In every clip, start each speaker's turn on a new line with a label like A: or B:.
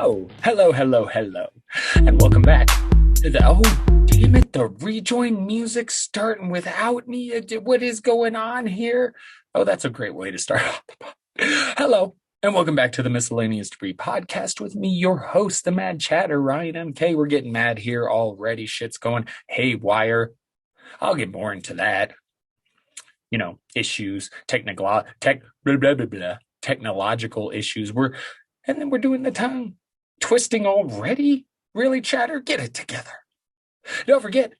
A: Hello, and welcome back to the, oh, damn it, the rejoin music starting without me. What is going on here? Oh, that's a great way to start off the pod. Hello, and welcome back to the Miscellaneous Debris podcast with me, your host, the Mad Chatter, Ryan MK. We're getting mad here already. Shit's going haywire. I'll get more into that. You know, issues, blah, blah, blah, technological issues. And then we're doing the tongue twisting already? Really, Chatter? Get it together. Don't forget,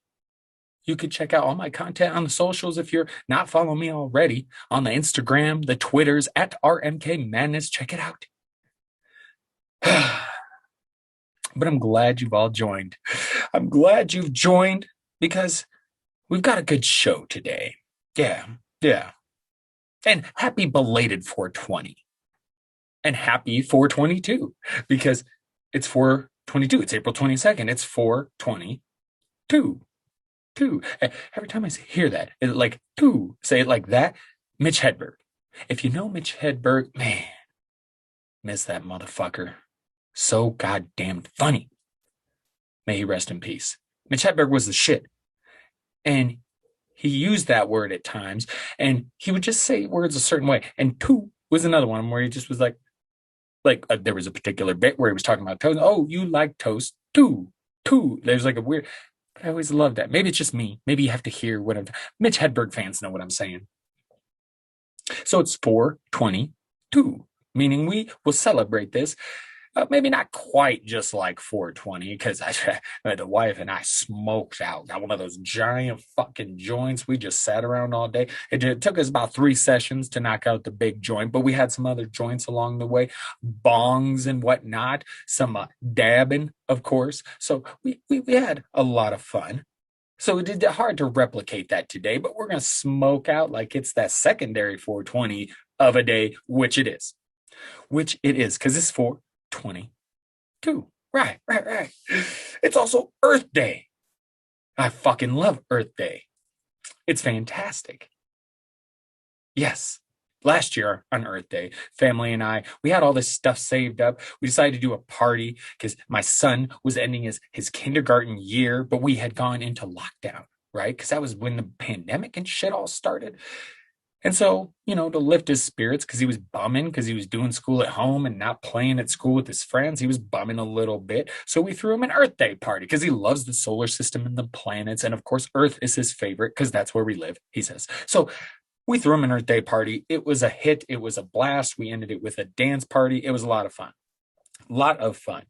A: you can check out all my content on the socials if you're not following me already. On the Instagram, the Twitters, at RMK Madness. Check it out. But I'm glad you've all joined. I'm glad you've joined because we've got a good show today. Yeah. And happy belated 420. And happy 422 because it's 422. It's April 22nd. It's 422. Every time I hear that, it's like two. Say it like that. Mitch Hedberg. If you know Mitch Hedberg, man, miss that motherfucker. So goddamn funny. May he rest in peace. Mitch Hedberg was the shit. And he used that word at times. And he would just say words a certain way. And two was another one where he just was like there was a particular bit where he was talking about toast. Oh, you like toast? Two. There's like a weird, but I always loved that. Maybe it's just me. Maybe you have to hear what Mitch Hedberg fans know what I'm saying. So it's 422, meaning we will celebrate this. Maybe not quite just like 420, because the wife and I smoked out. Got one of those giant fucking joints. We just sat around all day. It took us about 3 sessions to knock out the big joint, but we had some other joints along the way, bongs and whatnot, some dabbing, of course. So we had a lot of fun. So it did hard to replicate that today, but we're going to smoke out like it's that secondary 420 of a day, which it is, because it's 422. Right. It's also Earth Day. I fucking love Earth Day. It's fantastic. Yes. Last year on Earth Day, family and I, we had all this stuff saved up. We decided to do a party because my son was ending his kindergarten year, but we had gone into lockdown, right? Because that was when the pandemic and shit all started. And so, to lift his spirits, because he was bumming, because he was doing school at home and not playing at school with his friends, he was bumming a little bit. So we threw him an Earth Day party, because he loves the solar system and the planets. And of course, Earth is his favorite, because that's where we live, he says. So we threw him an Earth Day party. It was a hit. It was a blast. We ended it with a dance party. It was a lot of fun.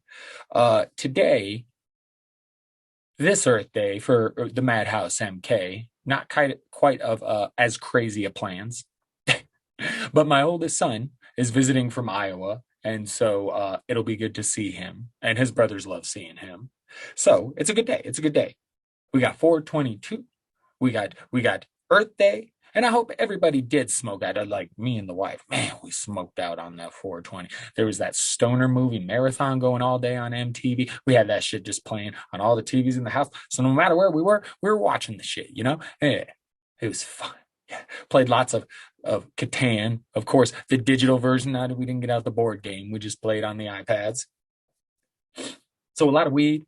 A: Today, this Earth Day for the Madhouse MK, not quite of as crazy a plans, but my oldest son is visiting from Iowa, and so it'll be good to see him, and his brothers love seeing him. So it's a good day. We got 422. We got Earth Day. And I hope everybody did smoke out. Like me and the wife, man, we smoked out on that 420. There was that stoner movie marathon going all day on MTV. We had that shit just playing on all the TVs in the house. So no matter where we were watching the shit, Yeah, it was fun. Yeah. Played lots of Catan. Of course, the digital version. We didn't get out the board game. We just played on the iPads. So a lot of weed,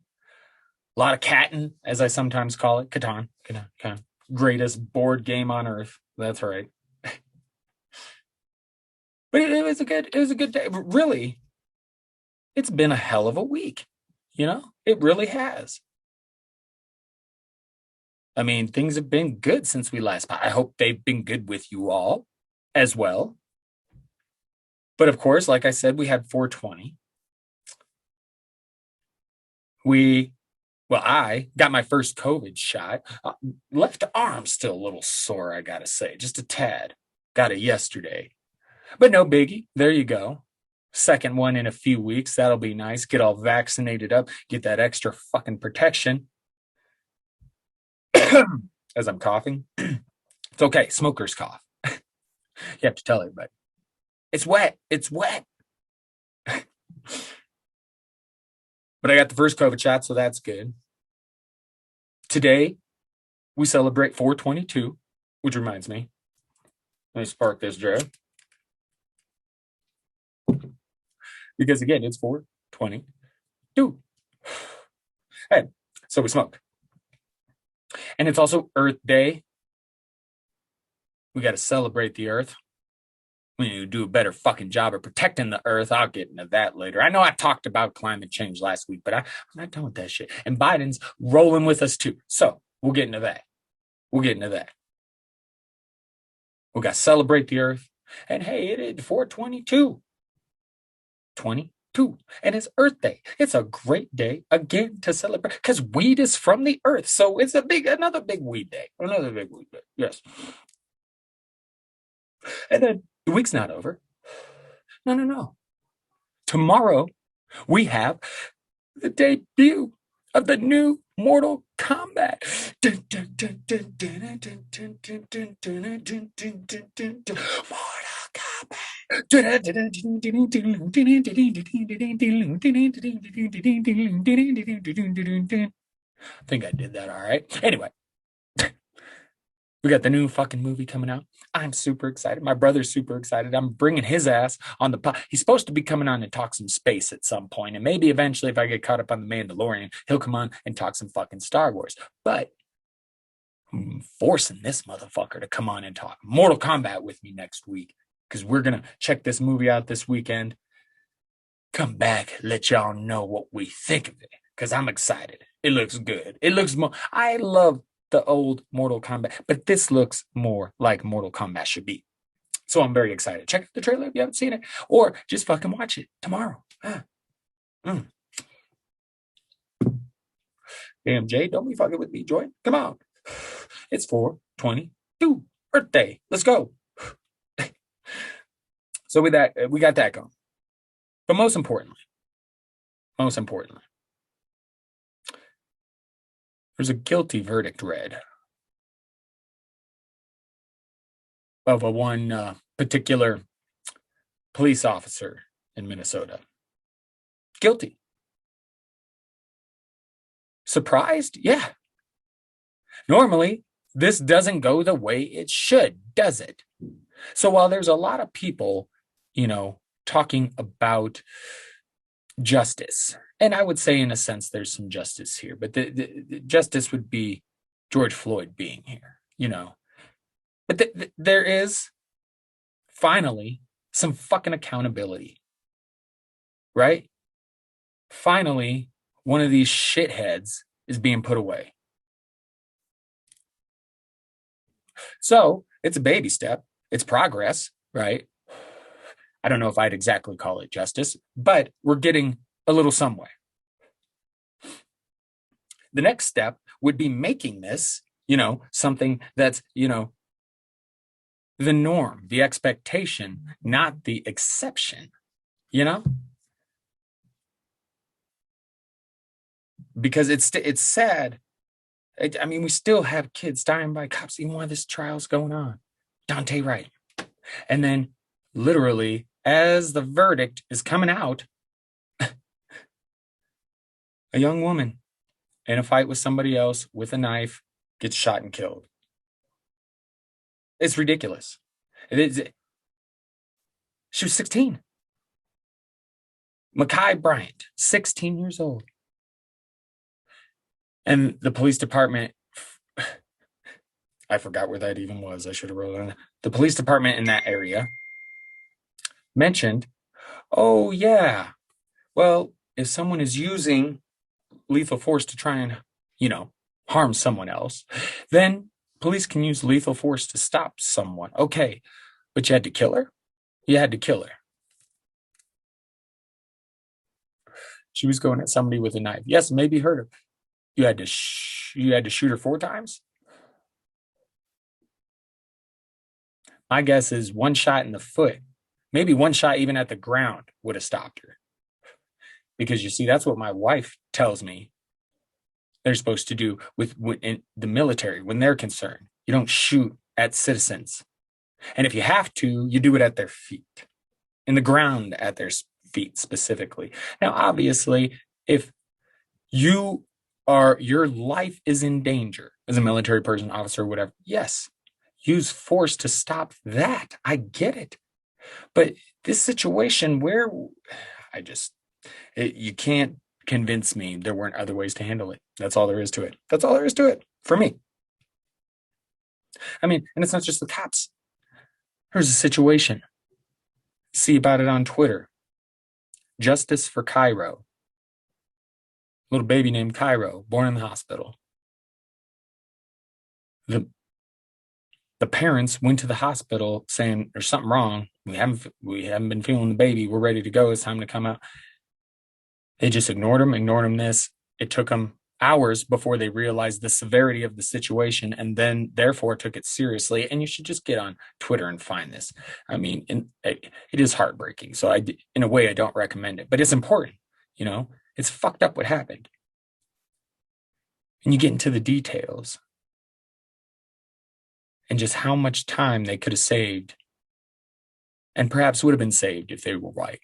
A: a lot of catting, as I sometimes call it. Catan. Greatest board game on earth. That's right. But it was a good day. Really, it's been a hell of a week. It really has. I mean, things have been good since we last. I hope they've been good with you all as well. But of course, like I said, we had 420. I got my first COVID shot. Left arm still a little sore, I gotta say, just a tad. Got it yesterday. But no biggie. There you go. Second one in a few weeks. That'll be nice. Get all vaccinated up. Get that extra fucking protection. As I'm coughing. It's okay. Smoker's cough. You have to tell everybody. It's wet. But I got the first COVID shot, so that's good. Today, we celebrate 422, which reminds me. Let me spark this, Jared. Because again, it's 420. Dude. Hey, so we smoke. And it's also Earth Day. We got to celebrate the Earth. We need to do a better fucking job of protecting the Earth. I'll get into that later. I know I talked about climate change last week, but I'm not done with that shit. And Biden's rolling with us too. So we'll get into that. We'll get into that. We got to celebrate the Earth. And hey, it is 422. 22. And it's Earth Day. It's a great day again to celebrate because weed is from the earth. So it's another big weed day. Another big weed day. Yes. And then the week's not over. No. Tomorrow we have the debut of the new Mortal Kombat. Mortal Kombat. I think I did that all right. Anyway, we got the new fucking movie coming out. I'm super excited. My brother's super excited. I'm bringing his ass on the pod. He's supposed to be coming on and talk some space at some point. And maybe eventually, if I get caught up on the Mandalorian, he'll come on and talk some fucking Star Wars. But I'm forcing this motherfucker to come on and talk Mortal Kombat with me next week because we're going to check this movie out this weekend. Come back, let y'all know what we think of it because I'm excited. It looks good. It looks more. I love the old Mortal Kombat, but this looks more like Mortal Kombat should be. So I'm very excited. Check out the trailer if you haven't seen it, or just fucking watch it tomorrow. Damn, Jay, don't be fucking with me, Joy. Come on. It's 422 Earth Day. Let's go. So with that, we got that going. But most importantly, there's a guilty verdict read of a one particular police officer in Minnesota. Guilty. Surprised? Yeah. Normally, this doesn't go the way it should, does it? So while there's a lot of people, talking about justice, and I would say in a sense there's some justice here, but the justice would be George Floyd being here, But there is finally some fucking accountability, right? Finally, one of these shitheads is being put away. So it's a baby step. It's progress, right? I don't know if I'd exactly call it justice, but we're getting a little somewhere. The next step would be making this, something that's, the norm, the expectation, not the exception, Because it's sad. I mean, we still have kids dying by cops even while this trial's going on. Dante Wright. And then literally, as the verdict is coming out, a young woman in a fight with somebody else with a knife gets shot and killed. It's ridiculous. She was 16. Ma'Khia Bryant, 16 years old. And the police department, I forgot where that even was. I should have wrote it on. The police department in that area mentioned, oh, yeah, well, if someone is using lethal force to try and, harm someone else, then police can use lethal force to stop someone. Okay, but you had to kill her? You had to kill her. She was going at somebody with a knife. Yes, maybe hurt her. You had to shoot her 4 times? My guess is one shot in the foot, maybe one shot even at the ground would have stopped her. Because you see, that's what my wife tells me they're supposed to do in the military when they're concerned. You don't shoot at citizens. And if you have to, you do it at their feet, in the ground at their feet specifically. Now, obviously, if your life is in danger as a military person, officer, whatever, yes, use force to stop that. I get it. But this situation where you can't convince me there weren't other ways to handle it. That's all there is to it. That's all there is to it for me. I mean, and it's not just the cops. Here's a situation. See about it on Twitter. Justice for Cairo. Little baby named Cairo, born in the hospital. The the parents went to the hospital saying there's something wrong. We haven't been feeling the baby. We're ready to go. It's time to come out. They just ignored him this. It took them hours before they realized the severity of the situation and then therefore took it seriously. And you should just get on Twitter and find this. I mean, it is heartbreaking. So in a way, I don't recommend it, but it's important. It's fucked up what happened. And you get into the details and just how much time they could have saved and perhaps would have been saved if they were white,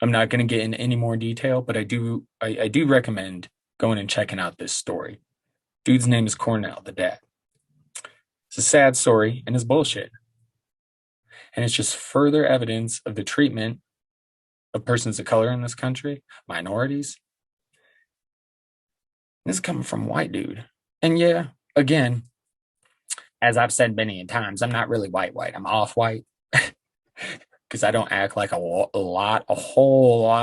A: I'm not going to get in any more detail, but I do recommend going and checking out this story. Dude's name is Cornell, the dad. It's a sad story and it's bullshit. And it's just further evidence of the treatment of persons of color in this country, minorities. This is coming from a white dude. And yeah, again, as I've said many times, I'm not really white. I'm off-white. Because I don't act like a whole lot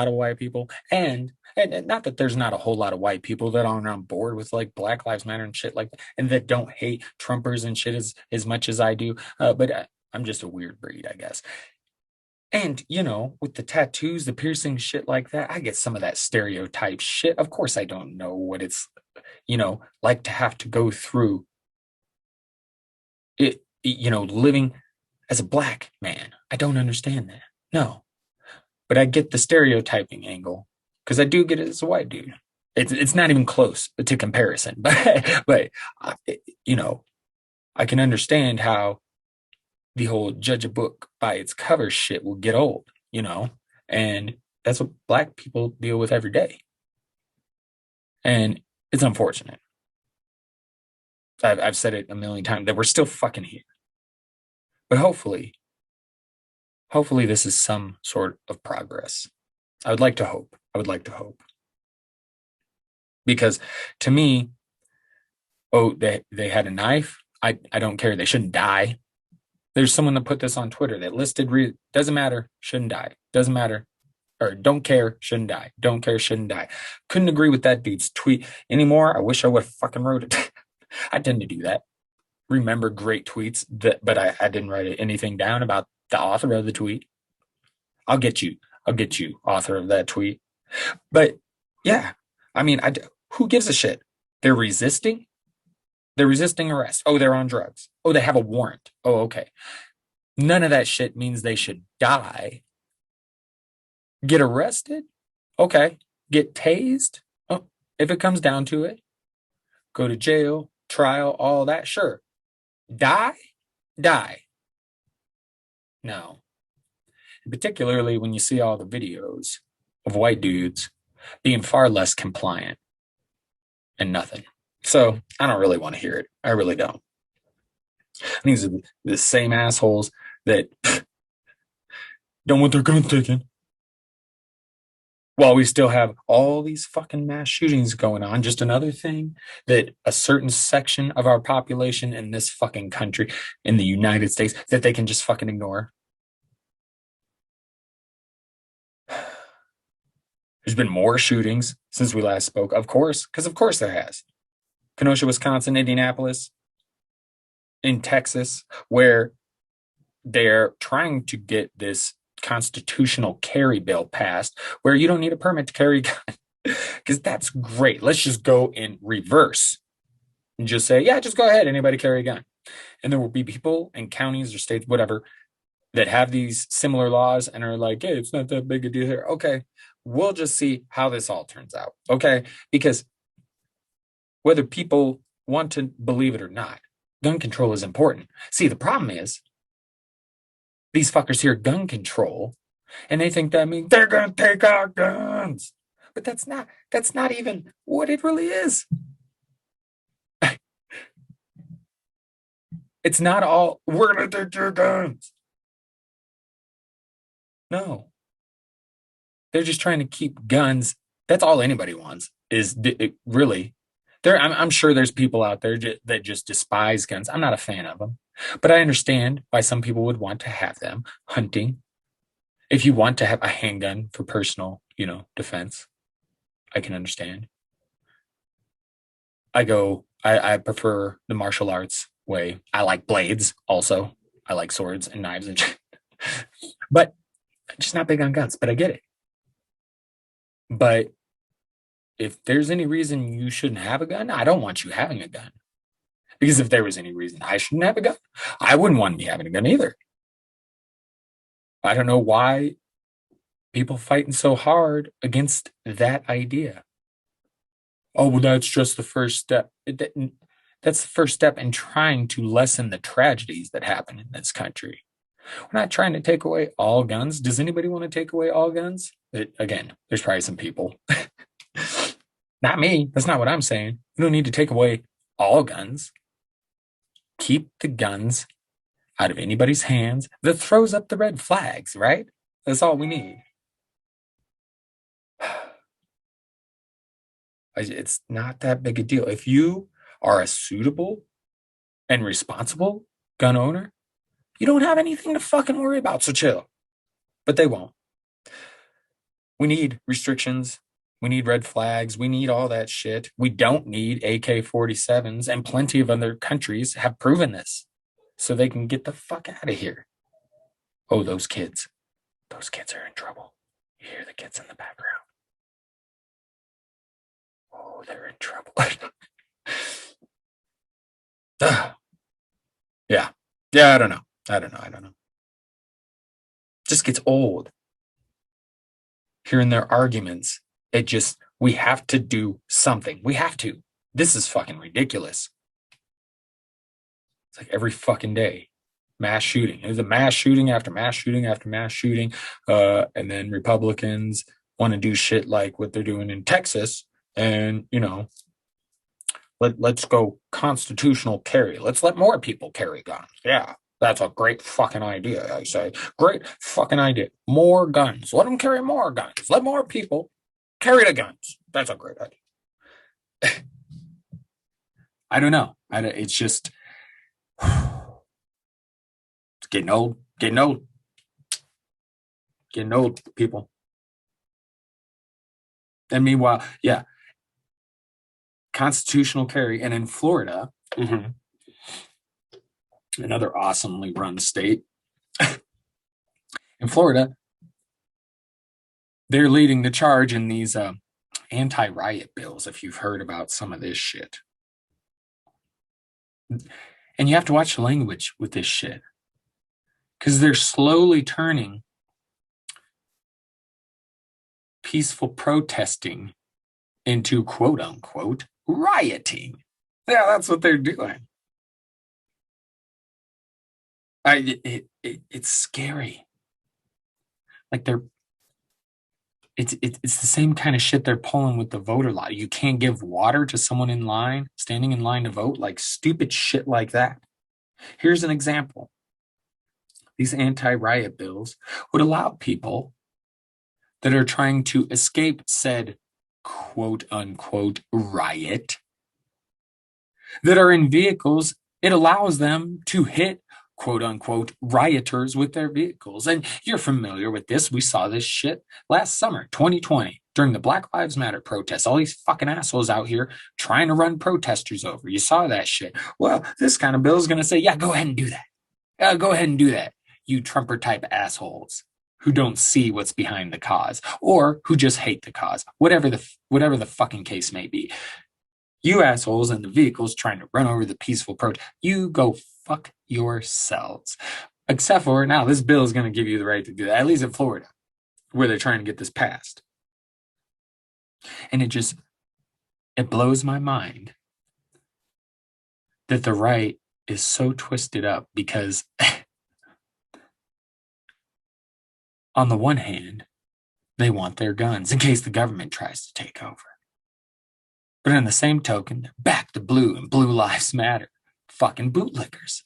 A: of white people. And not that there's not a whole lot of white people that aren't on board with like Black Lives Matter and shit like that, and that don't hate Trumpers and shit as much as I do. But I'm just a weird breed, I guess. And, with the tattoos, the piercings, shit like that, I get some of that stereotype shit. Of course, I don't know what it's, like to have to go through it, living as a Black man. I don't understand that. No. But I get the stereotyping angle because I do get it as a white dude. It's not even close to comparison, but I can understand how the whole judge a book by its cover shit will get old, and that's what Black people deal with every day. And it's unfortunate. I've said it a million times that we're still fucking here. But hopefully this is some sort of progress. I would like to hope. Because to me, they had a knife. I don't care. They shouldn't die. There's someone that put this on Twitter that listed, doesn't matter, shouldn't die. Doesn't matter, or don't care, shouldn't die. Don't care, shouldn't die. Couldn't agree with that dude's tweet anymore. I wish I would have fucking wrote it. I tend to do that. Remember great tweets, but I didn't write anything down about the author of the tweet. I'll get you, author of that tweet. But yeah, I mean, who gives a shit? They're resisting arrest. Oh, they're on drugs. Oh, they have a warrant. Oh, okay. None of that shit means they should die. Get arrested? Okay. Get tased? Oh, if it comes down to it. Go to jail, trial, all that, sure. Die? No. Particularly when you see all the videos of white dudes being far less compliant and nothing. So I don't really want to hear it. I really don't. These are the same assholes that don't want their guns taken. While we still have all these fucking mass shootings going on, just another thing that a certain section of our population in this fucking country, in the United States, that they can just fucking ignore. There's been more shootings since we last spoke, of course, because of course there has. Kenosha, Wisconsin, Indianapolis, in Texas, where they're trying to get this constitutional carry bill passed where you don't need a permit to carry a gun. Because that's great. Let's just go in reverse and just say, yeah, just go ahead. Anybody carry a gun. And there will be people in counties or states, whatever, that have these similar laws and are like, hey, it's not that big a deal here. Okay, we'll just see how this all turns out. Okay, because whether people want to believe it or not, gun control is important. See, the problem is these fuckers hear gun control and they think that means they're going to take our guns. But that's not even what it really is. It's not all, we're going to take your guns. No, they're just trying to keep guns. That's all anybody wants is really. I'm sure there's people out there that just despise guns. I'm not a fan of them, but I understand why some people would want to have them. Hunting. If you want to have a handgun for personal, defense, I can understand. I prefer the martial arts way. I like blades also. I like swords and knives and shit. But I'm just not big on guns, but I get it. But if there's any reason you shouldn't have a gun, I don't want you having a gun. Because if there was any reason I shouldn't have a gun, I wouldn't want me having a gun either. I don't know why people fighting so hard against that idea. Oh, well, that's just the first step. That's the first step in trying to lessen the tragedies that happen in this country. We're not trying to take away all guns. Does anybody want to take away all guns? Again, there's probably some people. Not me. That's not what I'm saying. We don't need to take away all guns. Keep the guns out of anybody's hands that throws up the red flags, right? That's all we need. It's not that big a deal. If you are a suitable and responsible gun owner, you don't have anything to fucking worry about. So chill. But they won't. We need restrictions. We need red flags. We need all that shit. We don't need AK-47s, and plenty of other countries have proven this. So they can get the fuck out of here. Oh, those kids. Those kids are in trouble. You hear the kids in the background. Oh, they're in trouble. Yeah. Yeah, I don't know. Just gets old. Hearing their arguments. We have to do something. We have to. This is fucking ridiculous. It's like every fucking day. Mass shooting. There's a mass shooting after mass shooting after mass shooting. And then Republicans want to do shit like what they're doing in Texas. And, let's go constitutional carry. Let's let more people carry guns. Yeah, that's a great fucking idea, I say. Great fucking idea. More guns. Let them carry more guns. Let more people carry the guns. That's a great idea. I don't know. It's just it's getting old. Getting old. Getting old, people. And meanwhile, yeah, constitutional carry. And in Florida, another awesomely run state, in Florida, they're leading the charge in these anti-riot bills, if you've heard about some of this shit. And you have to watch the language with this shit. Because they're slowly turning peaceful protesting into quote unquote rioting. Yeah, that's what they're doing. It's scary. Like it's the same kind of shit they're pulling with the voter law. You can't give water to someone in line, standing in line to vote, like stupid shit like that. Here's an example. These anti-riot bills would allow people that are trying to escape said quote unquote riot that are in vehicles. It allows them to hit quote unquote rioters with their vehicles. And you're familiar with this. We saw this shit last summer, 2020, during the Black Lives Matter protests. All these fucking assholes out here trying to run protesters over. You saw that shit. Well, this kind of bill is going to say, yeah, go ahead and do that. Go ahead and do that. You Trumper type assholes who don't see what's behind the cause or who just hate the cause, whatever the fucking case may be. You assholes in the vehicles trying to run over the peaceful protest, you go fuck yourselves. Except for now, this bill is going to give you the right to do that, at least in Florida, where they're trying to get this passed. And it blows my mind that the right is so twisted up because on the one hand, they want their guns in case the government tries to take over. But in the same token, they're back to blue and Blue Lives Matter. Fucking bootlickers.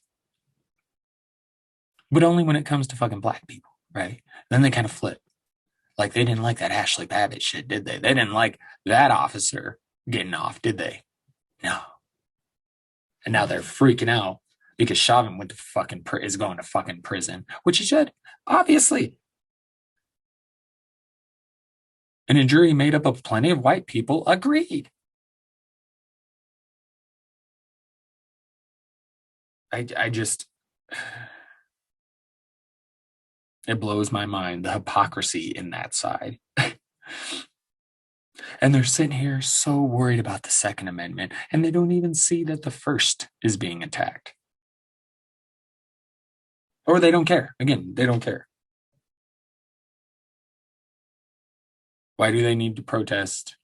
A: but only when it comes to fucking black people, right? Then they kind of flip. Like they didn't like that Ashley Babbitt shit, did they? They didn't like that officer getting off, did they? No. And now they're freaking out because Chauvin went to fucking is going to fucking prison, which he should, obviously. And a jury made up of plenty of white people agreed. I just, it blows my mind, the hypocrisy in that side. And they're sitting here so worried about the Second Amendment, and they don't even see that the First is being attacked. Or they don't care. Again, they don't care. Why do they need to protest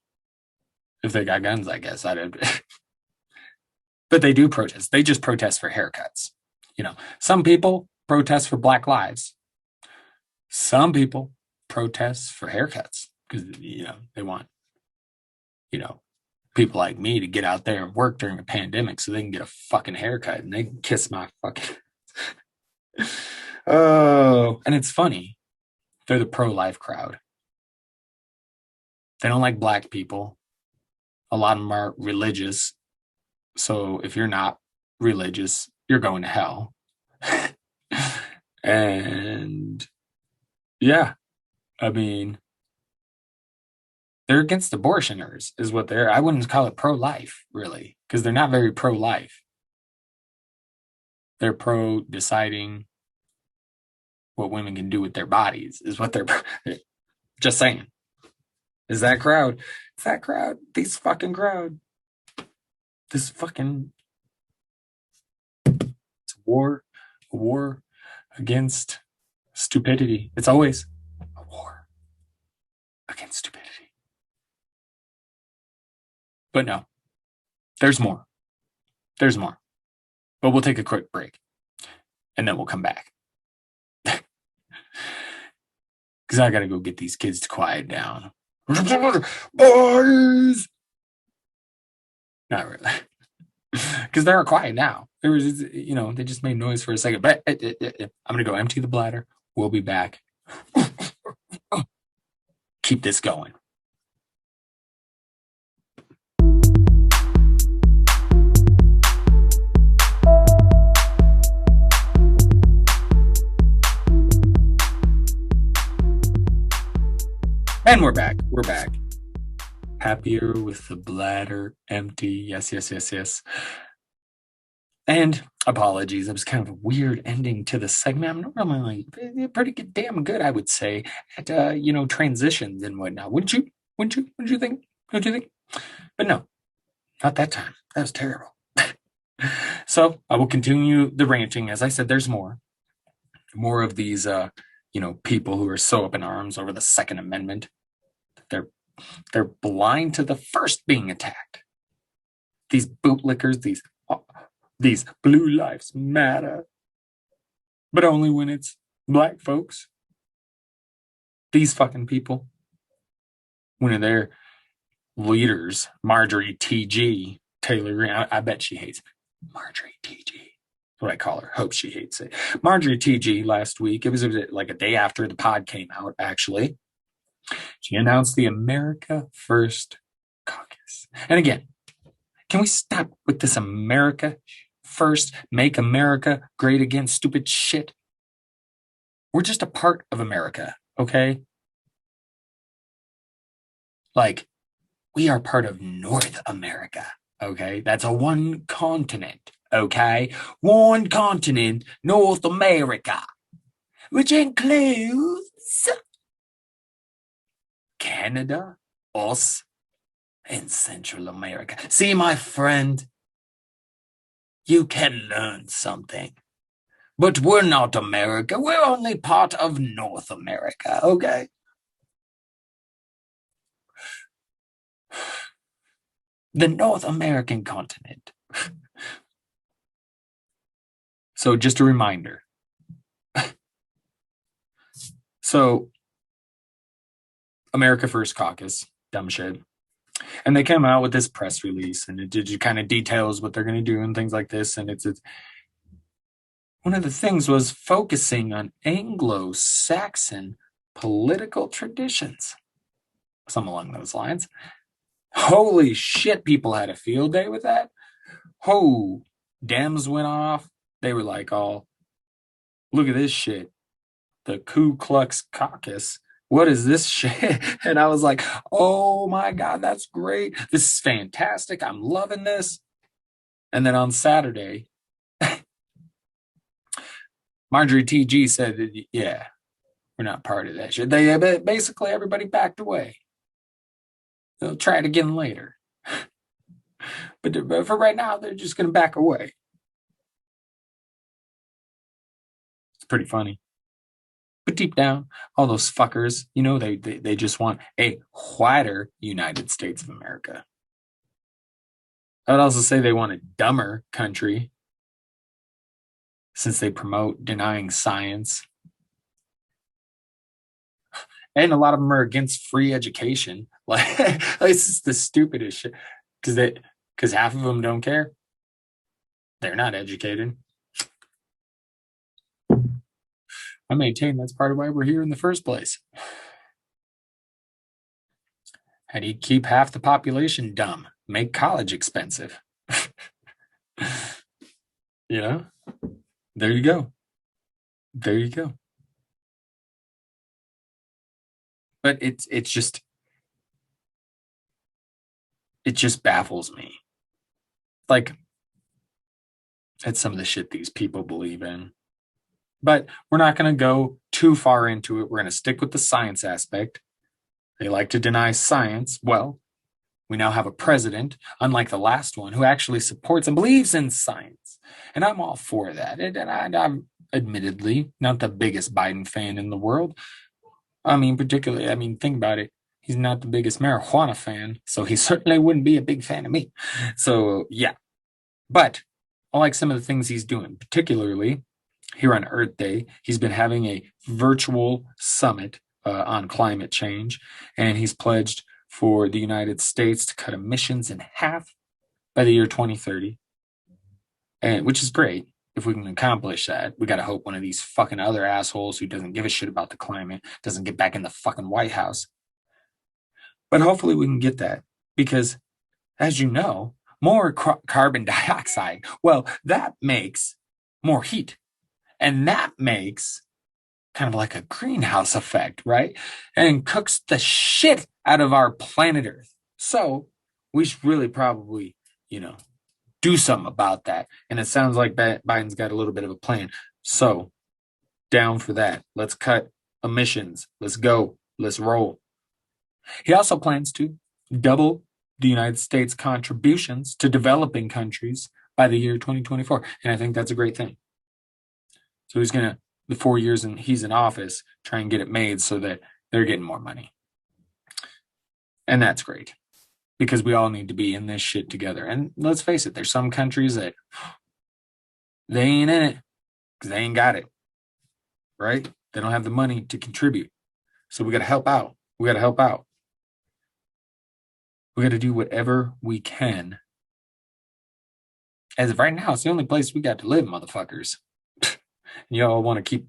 A: if they got guns? I guess I don't. But they do protest. They just protest for haircuts. You know, some people protest for Black lives. Some people protest for haircuts because, you know, they want, you know, people like me to get out there and work during a pandemic so they can get a fucking haircut and they can kiss my fucking. Oh, and it's funny. They're the pro-life crowd. They don't like black people. A lot of them are religious. So if you're not religious, you're going to hell. And yeah, I mean, they're against abortioners, is what they're. I wouldn't call it pro-life, really, because they're not very pro-life. They're pro deciding what women can do with their bodies, is what they're just saying. Is that crowd? It's that crowd. These fucking crowd. This fucking. It's a war against stupidity. It's always a war against stupidity. But no, there's more. There's more. But we'll take a quick break and then we'll come back. Because I got to go get these kids to quiet down. Boys! Not really. Because they're quiet now. There was, you know, they just made noise for a second. But I'm going to go empty the bladder. We'll be back. Keep this going. And we're back. We're back. Happier with the bladder empty. Yes. And apologies. It was kind of a weird ending to the segment. I'm normally like pretty good, damn good, I would say, at transitions and whatnot. Wouldn't you think? Don't you think? But no, not that time. That was terrible. So I will continue the ranting. As I said, there's more of these people who are so up in arms over the Second Amendment. They're blind to the First being attacked. These bootlickers, these Blue Lives Matter, but only when it's black folks. These fucking people, one of their leaders, Marjorie T.G. Taylor, I bet she hates Marjorie T.G. What I call her. Hope she hates it. Marjorie T.G. last week, it was like a day after the pod came out, actually. She announced the America First Caucus. And again, can we stop with this America First, make America great again, stupid shit? We're just a part of America, okay? Like, we are part of North America, okay? That's a one continent, okay? One continent, North America, which includes Canada, us, and Central America. See, my friend, you can learn something. But we're not America. We're only part of North America, okay? The North American continent. So just a reminder. So America First Caucus, dumb shit. And they came out with this press release and it kind of details what they're going to do and things like this. And it's one of the things was focusing on Anglo-Saxon political traditions, some along those lines. Holy shit, people had a field day with that. Ho, Dems went off. They were like, oh, look at this shit. The Ku Klux Caucus. What is this shit? And I was like, oh my God, that's great. This is fantastic. I'm loving this. And then on Saturday, Marjorie T.G. said, yeah, we're not part of that shit. They basically everybody backed away. They'll try it again later. But for right now, they're just going to back away. It's pretty funny. But deep down, all those fuckers, you know, they just want a whiter United States of America. I would also say they want a dumber country since they promote denying science. And a lot of them are against free education. Like, this is the stupidest shit. Because half of them don't care. They're not educated. I maintain that's part of why we're here in the first place. How do you keep half the population dumb? Make college expensive. You know? There you go. There you go. But it just baffles me. Like, it's some of the shit these people believe in. But we're not going to go too far into it. We're going to stick with the science aspect. They like to deny science. Well, we now have a president, unlike the last one, who actually supports and believes in science. And I'm all for that. And I'm admittedly not the biggest Biden fan in the world. I mean, particularly, think about it. He's not the biggest marijuana fan, so he certainly wouldn't be a big fan of me. So, yeah. But I like some of the things he's doing, particularly here on Earth Day. He's been having a virtual summit on climate change, and he's pledged for the United States to cut emissions in half by the year 2030, which is great. If we can accomplish that, we got to hope one of these fucking other assholes who doesn't give a shit about the climate doesn't get back in the fucking White House. But hopefully we can get that because, as you know, more carbon dioxide, well, that makes more heat. And that makes kind of like a greenhouse effect, right? And cooks the shit out of our planet Earth. So we should really probably, do something about that. And it sounds like Biden's got a little bit of a plan. So down for that. Let's cut emissions. Let's go. Let's roll. He also plans to double the United States contributions to developing countries by the year 2024. And I think that's a great thing. So he's going to, the 4 years he's in office, try and get it made so that they're getting more money. And that's great. Because we all need to be in this shit together. And let's face it, there's some countries that they ain't in it because they ain't got it, right? They don't have the money to contribute. So we got to help out. We got to do whatever we can. As of right now, it's the only place we got to live, motherfuckers. Y'all want to keep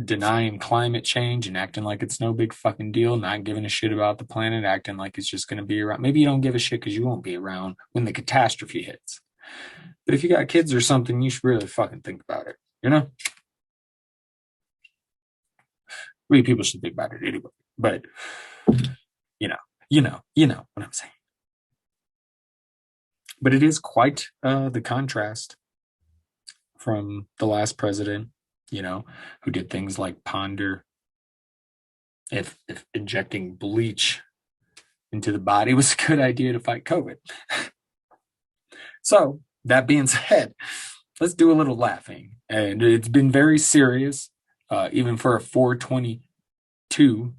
A: denying climate change and acting like it's no big fucking deal, not giving a shit about the planet, acting like it's just going to be around. Maybe you don't give a shit because you won't be around when the catastrophe hits. But if you got kids or something, you should really fucking think about it, Really, people should think about it anyway. But, you know what I'm saying. But it is quite the contrast from the last president, who did things like ponder if injecting bleach into the body was a good idea to fight COVID. So, that being said, let's do a little laughing. And it's been very serious, even for a 422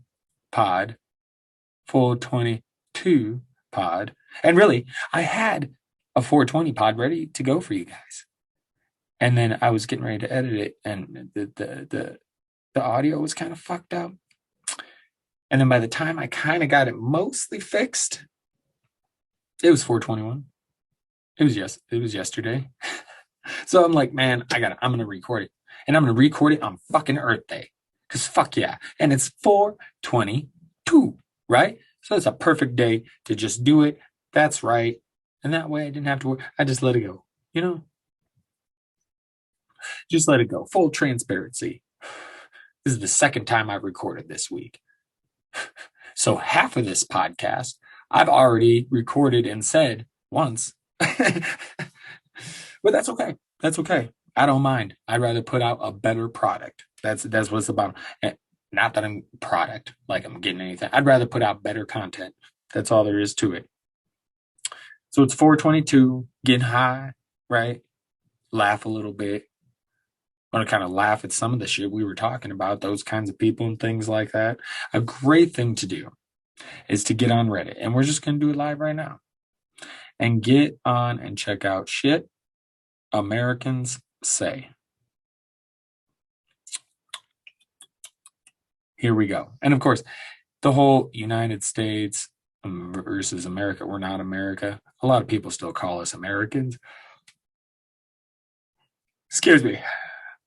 A: pod. 422 pod. And really, I had a 420 pod ready to go for you guys. And then I was getting ready to edit it, and the audio was kind of fucked up. And then by the time I kind of got it mostly fixed, it was 421. It was yesterday. So I'm like, man, I'm gonna record it. And I'm gonna record it on fucking Earth Day. Cause fuck yeah. And it's 4/22, right? So it's a perfect day to just do it. That's right. And that way I didn't have to work. I just let it go. You know, just let it go. Full transparency. This is the second time I've recorded this week. So half of this podcast I've already recorded and said once. But that's okay. That's okay. I don't mind. I'd rather put out a better product. That's what it's about. Not that I'm product, like I'm getting anything. I'd rather put out better content. That's all there is to it. So it's 4/22, getting high, right? Laugh a little bit. I want to kind of laugh at some of the shit we were talking about, those kinds of people and things like that. A great thing to do is to get on Reddit. And we're just going to do it live right now. And get on and check out shit Americans say. Here we go. And of course, the whole United States versus America, we're not America. A lot of people still call us Americans. Excuse me.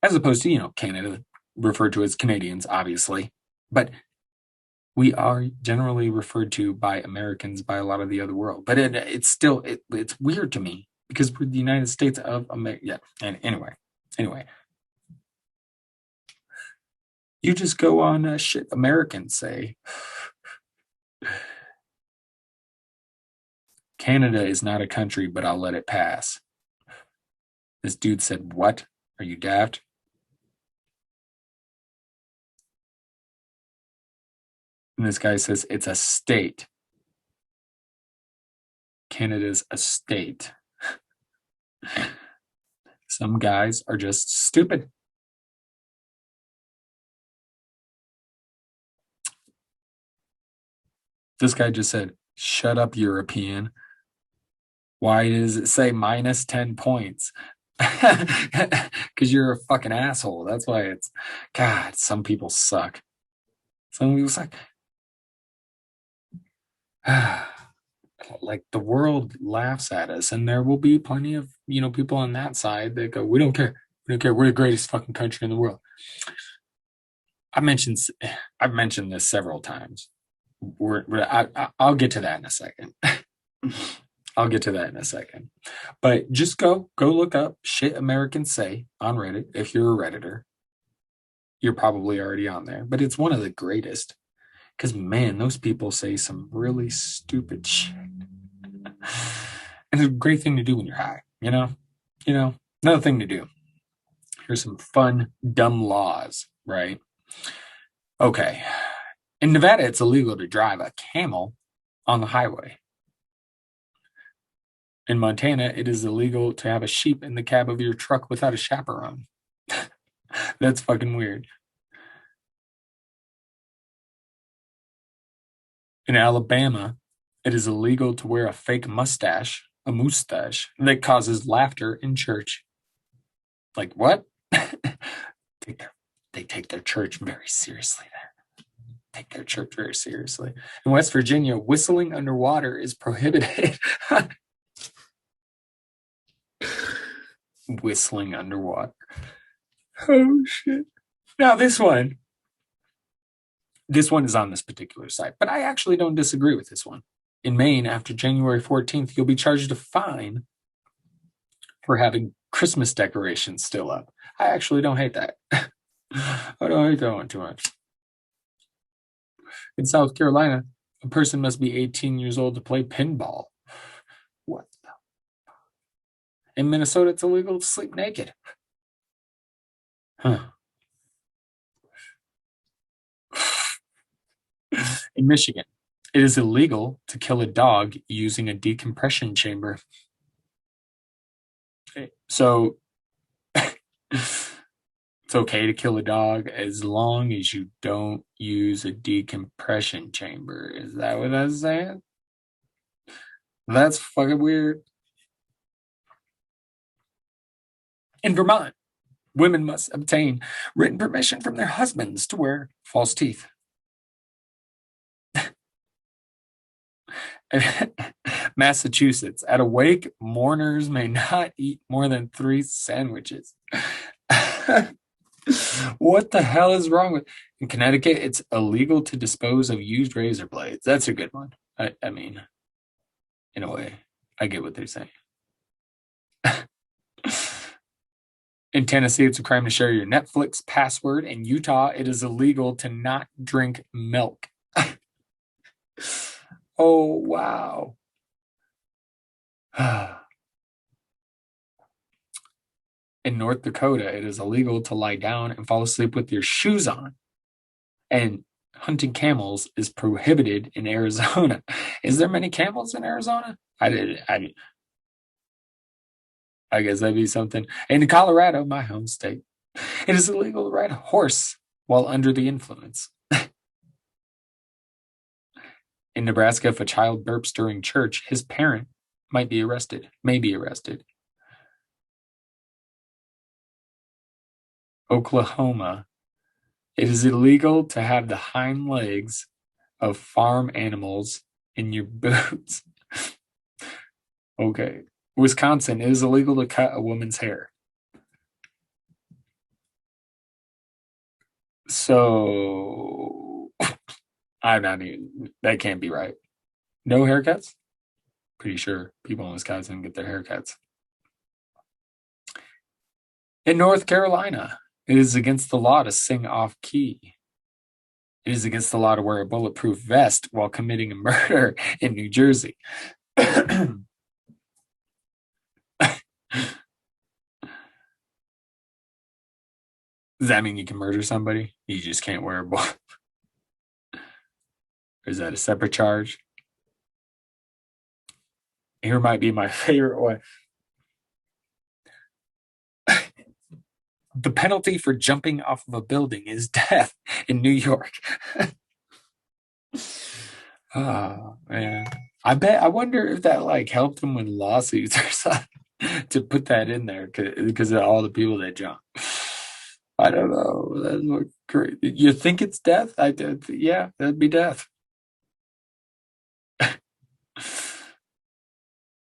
A: As opposed to, Canada, referred to as Canadians, obviously. But we are generally referred to by Americans by a lot of the other world. But it's still, it's weird to me because we're the United States of America. Yeah. And anyway. You just go on shit Americans say. Canada is not a country, but I'll let it pass. This dude said, what? Are you daft? And this guy says, it's a state. Canada's a state. Some guys are just stupid. This guy just said, shut up, European. Why does it say minus 10 points? Because you're a fucking asshole. That's why it's, God, some people suck. Some people suck. Like the world laughs at us, and there will be plenty of, people on that side that go, we don't care. We don't care. We're the greatest fucking country in the world. I've mentioned this several times. I'll get to that in a second. I'll get to that in a second. But just go look up shit Americans say on Reddit. If you're a Redditor, you're probably already on there. But it's one of the greatest. Because, man, those people say some really stupid shit. And it's a great thing to do when you're high, Another thing to do. Here's some fun, dumb laws, right? Okay. In Nevada, it's illegal to drive a camel on the highway. In Montana, it is illegal to have a sheep in the cab of your truck without a chaperone. That's fucking weird. In Alabama, it is illegal to wear a fake mustache, that causes laughter in church. Like, what? They take their church very seriously there. Take their church very seriously. In West Virginia, whistling underwater is prohibited. Whistling underwater. Oh, shit. Now, this one is on this particular site, but I actually don't disagree with this one. In Maine, after January 14th, you'll be charged a fine for having Christmas decorations still up. I actually don't hate that. I don't hate that one too much. In South Carolina, a person must be 18 years old to play pinball. What the? In Minnesota, it's illegal to sleep naked. Huh. In Michigan, it is illegal to kill a dog using a decompression chamber. So it's okay to kill a dog as long as you don't use a decompression chamber. Is that what that's saying? That's fucking weird. In Vermont, women must obtain written permission from their husbands to wear false teeth. Massachusetts. At a wake, mourners may not eat more than 3 sandwiches. What the hell is wrong with in Connecticut? It's illegal to dispose of used razor blades. That's a good one. I mean, in a way, I get what they're saying. In Tennessee, it's a crime to share your Netflix password. In Utah, it is illegal to not drink milk. Oh, wow. In North Dakota, it is illegal to lie down and fall asleep with your shoes on. And hunting camels is prohibited in Arizona. Is there many camels in Arizona? I guess that'd be something. In Colorado, my home state, it is illegal to ride a horse while under the influence. In Nebraska, if a child burps during church, his parent may be arrested. Oklahoma, it is illegal to have the hind legs of farm animals in your boots. Okay. Wisconsin, it is illegal to cut a woman's hair. So I'm not even, that can't be right. No haircuts? Pretty sure people in Wisconsin get their haircuts. In North Carolina, it is against the law to sing off key. It is against the law to wear a bulletproof vest while committing a murder in New Jersey. Does that mean you can murder somebody? You just can't wear a bullet? Or is that a separate charge? Here might be my favorite one. The penalty for jumping off of a building is death in New York. Oh, man. I wonder if that like helped them with lawsuits or something to put that in there because of all the people that jump. I don't know. That's what great. You think it's death? I did. Yeah, that'd be death.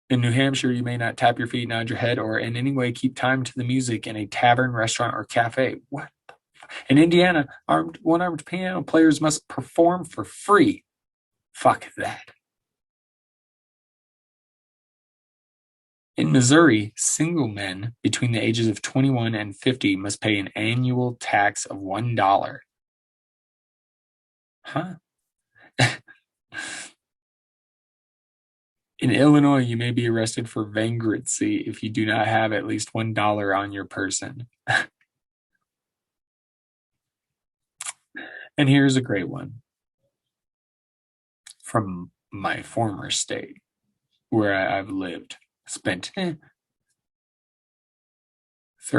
A: In New Hampshire, you may not tap your feet, nod your head, or in any way keep time to the music in a tavern, restaurant, or cafe. What? In Indiana, one-armed piano players must perform for free. Fuck that. In Missouri, single men between the ages of 21 and 50 must pay an annual tax of $1. Huh? In Illinois, you may be arrested for vagrancy if you do not have at least $1 on your person. And here's a great one from my former state where I've lived. Spent third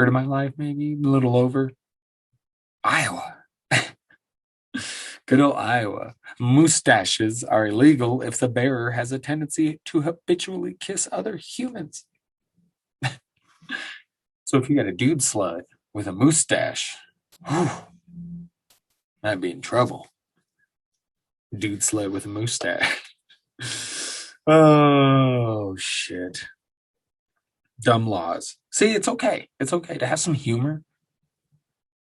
A: of my life, maybe a little over. Iowa. Good old Iowa. Mustaches are illegal if the bearer has a tendency to habitually kiss other humans. So if you got a dude slut with a mustache, might be in trouble. Dude slut with a mustache. Oh, shit. Dumb laws. See, it's okay. It's okay to have some humor.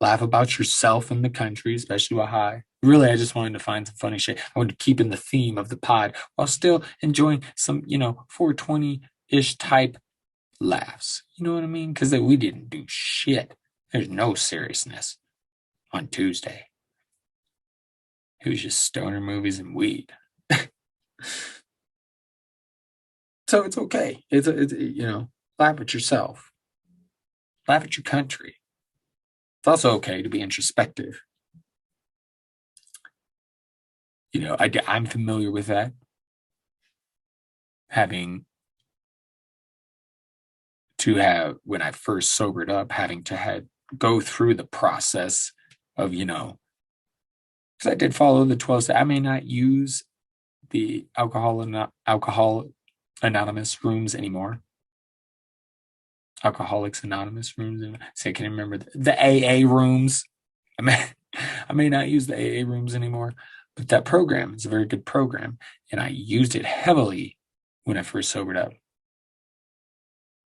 A: Laugh about yourself and the country, especially while high. Really, I just wanted to find some funny shit. I wanted to keep in the theme of the pod while still enjoying some, 420-ish type laughs. You know what I mean? Because we didn't do shit. There's no seriousness on Tuesday. It was just stoner movies and weed. So it's okay. It's laugh at yourself. Laugh at your country. It's also okay to be introspective. I'm familiar with that. Having to have, when I first sobered up, having to go through the process of, because I did follow the 12 steps. I may not use the Alcohol Anonymous rooms anymore. Alcoholics Anonymous rooms. I can remember the AA rooms. I may not use the AA rooms anymore, but that program is a very good program, and I used it heavily when I first sobered up.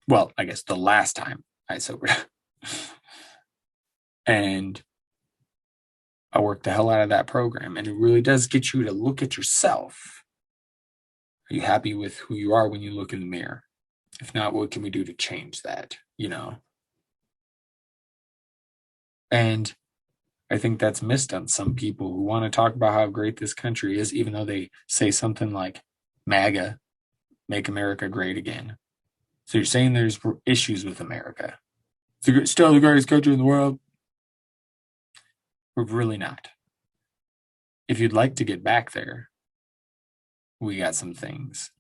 A: Well, I guess the last time I sobered up. And I worked the hell out of that program. And it really does get you to look at yourself. Are you happy with who you are when you look in the mirror? If not, what can we do to change that? And I think that's missed on some people who want to talk about how great this country is, even though they say something like MAGA, make America great again. So you're saying there's issues with America. It's still the greatest country in the world. We're really not. If you'd like to get back there, we got some things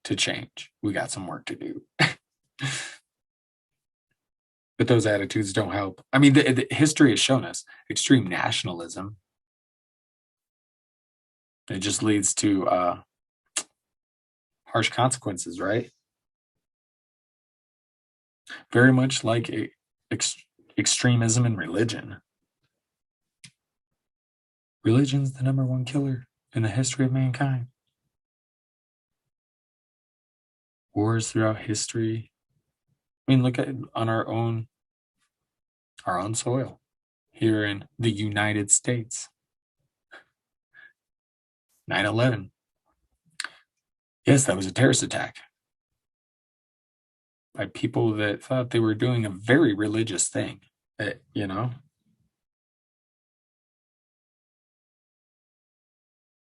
A: to change. We got some work to do. But those attitudes don't help. I mean, the history has shown us extreme nationalism. It just leads to harsh consequences, right? Very much like extremism in religion. Religion's the number one killer in the history of mankind. Wars throughout history. I mean, look at on our own soil here in the United States. 9/11. Yes, that was a terrorist attack by people that thought they were doing a very religious thing,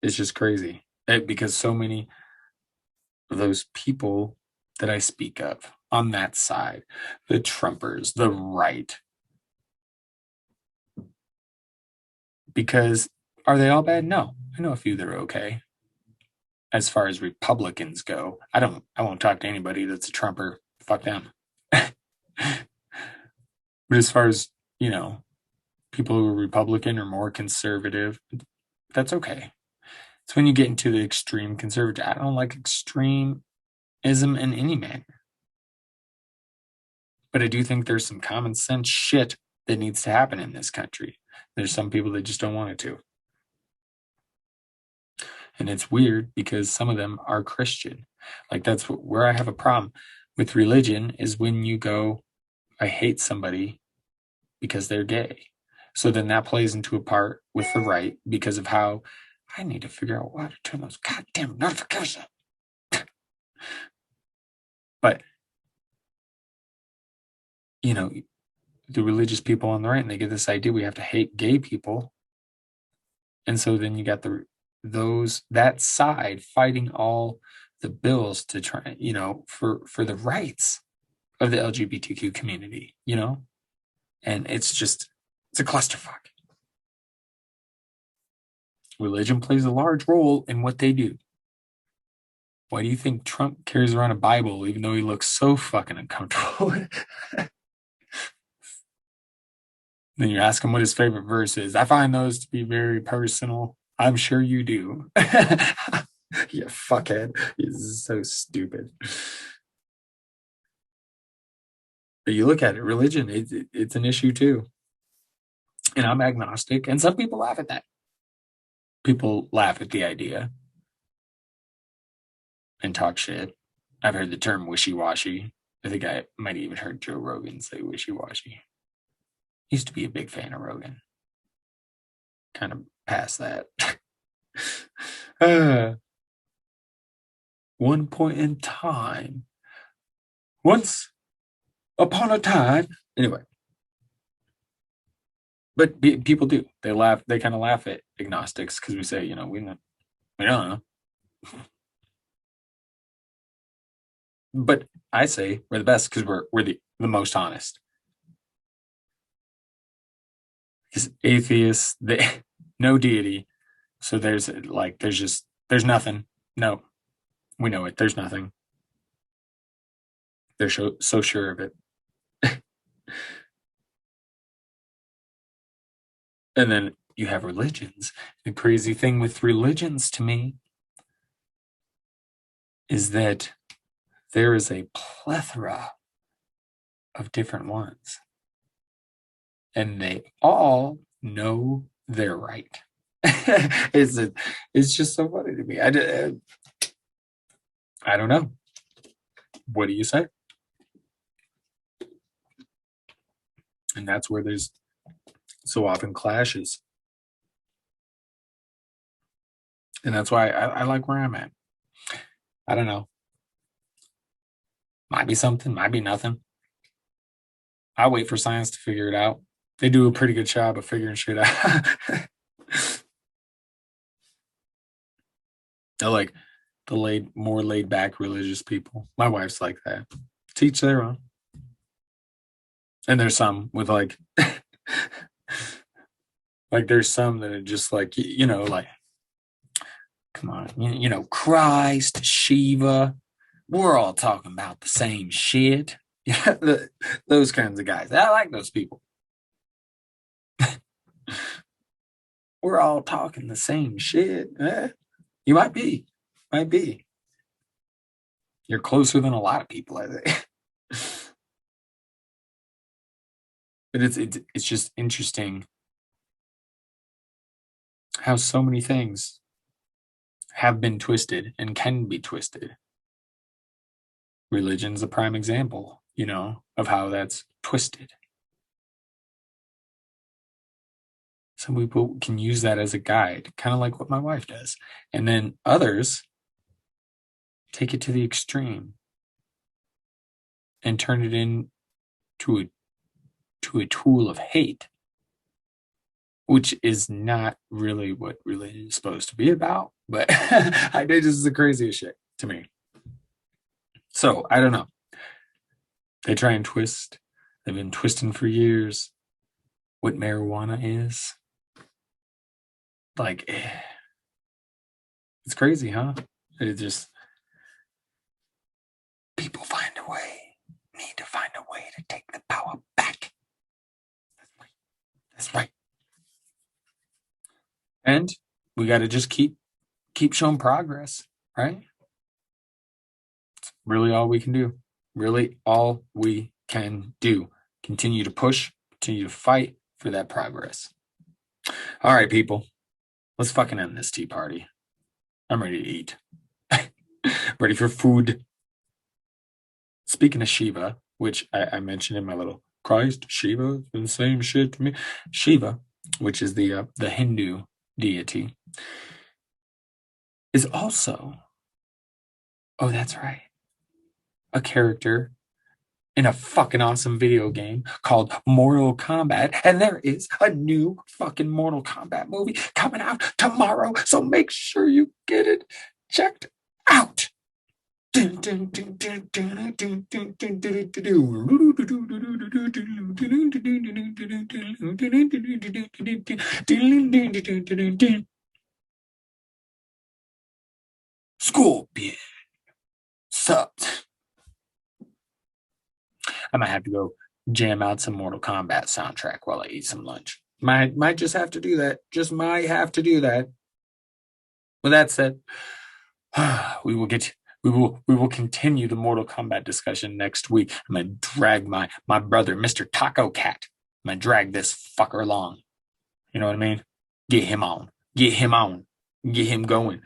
A: It's just crazy because so many of those people that I speak of on that side, the Trumpers, the right, because are they all bad? No, I know a few that are okay. As far as Republicans go, I won't talk to anybody that's a Trumper. Fuck them. But as far as, people who are Republican or more conservative, that's okay. It's when you get into the extreme conservative. I don't like extremism in any manner. But I do think there's some common sense shit that needs to happen in this country. There's some people that just don't want it to. And it's weird because some of them are Christian. Like that's where I have a problem with religion is when you go, I hate somebody because they're gay. So then that plays into a part with the right because of how I need to figure out how to turn those goddamn notifications. But, the religious people on the right, and they get this idea we have to hate gay people. And so then you got that side fighting all the bills to try, for the rights of the LGBTQ community, and it's a clusterfuck. Religion plays a large role in what they do. Why do you think Trump carries around a Bible even though he looks so fucking uncomfortable? Then you ask him what his favorite verse is. I find those to be very personal. I'm sure you do. You fuckhead. He's so stupid. But you look at it, religion, it's an issue too. And I'm agnostic, and some people laugh at that. People laugh at the idea and talk shit. I've heard the term wishy-washy. I think I might have even heard Joe Rogan say wishy-washy. Used to be a big fan of Rogan. Kind of past that. One point in time. Once upon a time. Anyway. But people do. They laugh. They kind of laugh at agnostics because we say, we don't know. But I say we're the best because we're the most honest. Because atheists, no deity. So there's nothing. No, we know it. There's nothing. They're so sure of it. And then you have religions. The crazy thing with religions to me is that there is a plethora of different ones. And they all know they're right. It's just so funny to me. I I don't know. What do you say? And that's where there's so often clashes. And that's why I like where I'm at. I don't know. Might be something, might be nothing. I'll wait for science to figure it out. They do a pretty good job of figuring shit out. They're like the more laid back religious people. My wife's like that. Teach their own. And there's some with like there's some that are just like like come on, Christ, Shiva, we're all talking about the same shit. Those kinds of guys. I like those people. We're all talking the same shit. You might be. You're closer than a lot of people, I think. But it's just interesting how so many things have been twisted and can be twisted. Religion's a prime example, of how that's twisted. Some people can use that as a guide, kind of like what my wife does. And then others take it to the extreme and turn it into a tool of hate, which is not really what religion is supposed to be about. But I think this is the craziest shit to me. So I don't know. They try and twist. They've been twisting for years what marijuana is. Like, it's crazy, huh? It just, people need to find a way to take the power back. That's right. And we got to just keep showing progress, right? It's really all we can do. Really all we can do. Continue to push, continue to fight for that progress. All right, people. Let's fucking end this tea party. I'm ready to eat. Ready for food. Speaking of Shiva, which I mentioned in my little Christ, Shiva, the same shit to me. Shiva, which is the Hindu deity, is also, oh, that's right, a character in a fucking awesome video game called Mortal Kombat. And there is a new fucking Mortal Kombat movie coming out tomorrow. So make sure you get it checked out. Scorpion. Sucked. I might have to go jam out some Mortal Kombat soundtrack while I eat some lunch. Might just have to do that. Just might have to do that. With that said, we will continue the Mortal Kombat discussion next week. I'm gonna drag my brother, Mr. Taco Cat. I'm gonna drag this fucker along. You know what I mean? Get him on. Get him going.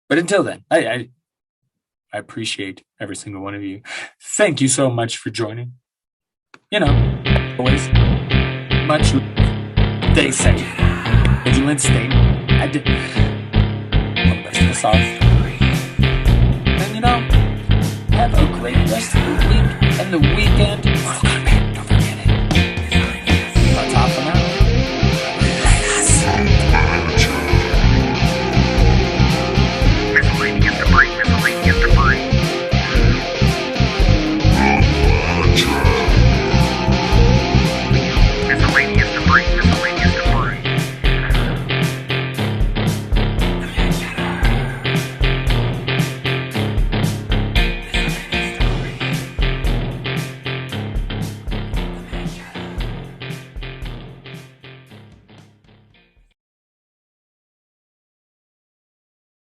A: But until then, I appreciate every single one of you. Thank you so much for joining. Always much. Stay safe. Vigilant state. I did. Best of us all.